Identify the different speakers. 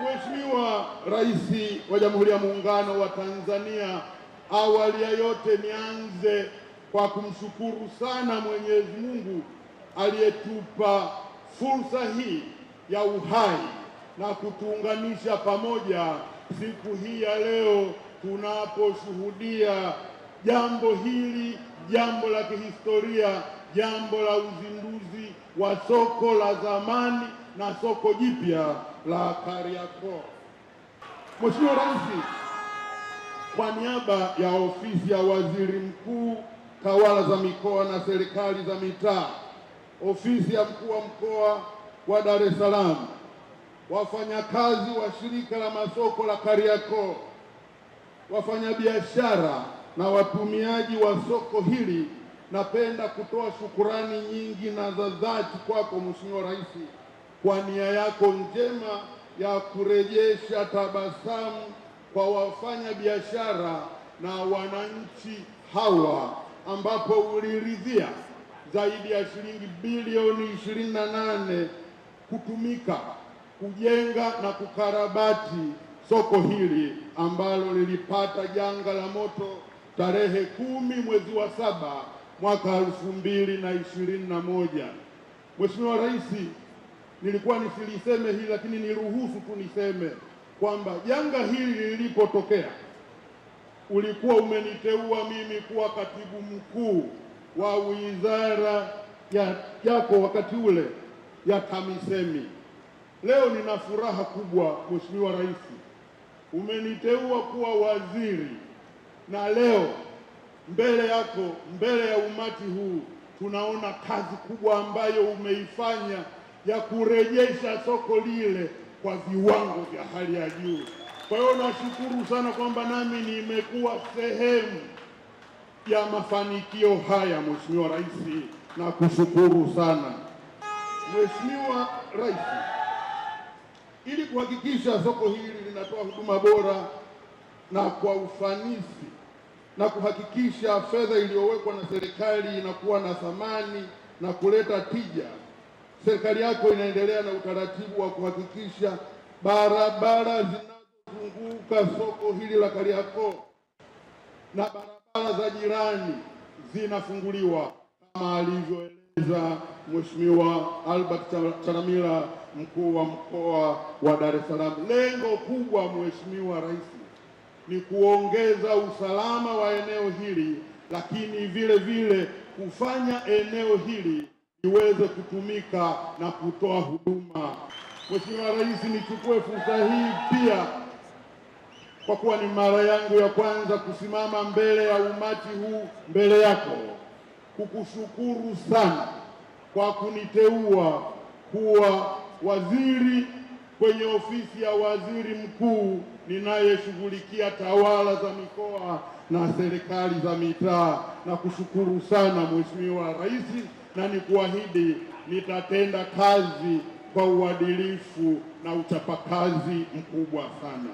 Speaker 1: Mheshimiwa Rais wa Jamhuri ya Muungano wa Tanzania, awali ya yote nianze kwa kumshukuru sana Mwenyezi Mungu aliyetupa fursa hii ya uhai na kutuunganisha pamoja siku hii ya leo tunaposhuhudia jambo hili, jambo la kihistoria, jambo la uzinduzi wa soko la zamani na soko jipya la Kariakoo. Mheshimiwa Rais, kwa niaba ya Ofisi ya Waziri Mkuu, Tawala za Mikoa na Serikali za Mitaa, Ofisi ya Mkuu wa Mkoa wa Dar es Salaam, wafanyakazi wa Shirika la Masoko la Kariakoo, wafanyabiashara na watumiaji wa soko hili, napenda kutoa shukurani nyingi na za dhati kwako Mheshimiwa Rais kwa nia yako njema ya kurejesha tabasamu kwa wafanyabiashara na wananchi hawa, ambapo uliridhia zaidi ya shilingi bilioni 28 kutumika kujenga na kukarabati soko hili ambalo lilipata janga la moto tarehe 10 mwezi wa 7 mwaka 2021. Mheshimiwa Rais, nilikuwa nisiliseme hili lakini niruhusu tu niseme kwamba janga hili lilipotokea ulikuwa umeniteua mimi kuwa katibu mkuu wa wizara yako wakati ule ya TAMISEMI. Leo nina furaha kubwa Mheshimiwa Rais, umeniteua kuwa waziri, na leo mbele yako, mbele ya umati huu, tunaona kazi kubwa ambayo umeifanya ya kurejesha soko lile kwa viwango vya hali ya juu. Kwa hiyo nashukuru sana kwamba nami nimekuwa sehemu ya mafanikio haya Mheshimiwa Rais, na kushukuru sana Mheshimiwa Rais. Ili kuhakikisha soko hili linatoa huduma bora na kwa ufanisi na kuhakikisha fedha iliyowekwa na serikali inakuwa na thamani na kuleta tija, serikali yako inaendelea na utaratibu wa kuhakikisha barabara zinazozunguka soko hili la Kariakoo na barabara za jirani zinafunguliwa kama alivyoeleza Mheshimiwa Albert Chalamila, mkuu wa mkoa wa Dar es Salaam. Lengo kubwa Mheshimiwa Rais ni kuongeza usalama wa eneo hili, lakini vile vile kufanya eneo hili liweze kutumika na kutoa huduma. Mheshimiwa Rais, nichukue fursa hii pia kwa kuwa ni mara yangu ya kwanza kusimama mbele ya umati huu, mbele yako, kukushukuru sana kwa kuniteua kuwa waziri kwenye Ofisi ya Waziri Mkuu ninayeshughulikia tawala za mikoa na serikali za mitaa. Na kushukuru sana Mheshimiwa Rais, na nikuahidi nitatenda kazi kwa uadilifu na uchapakazi mkubwa sana.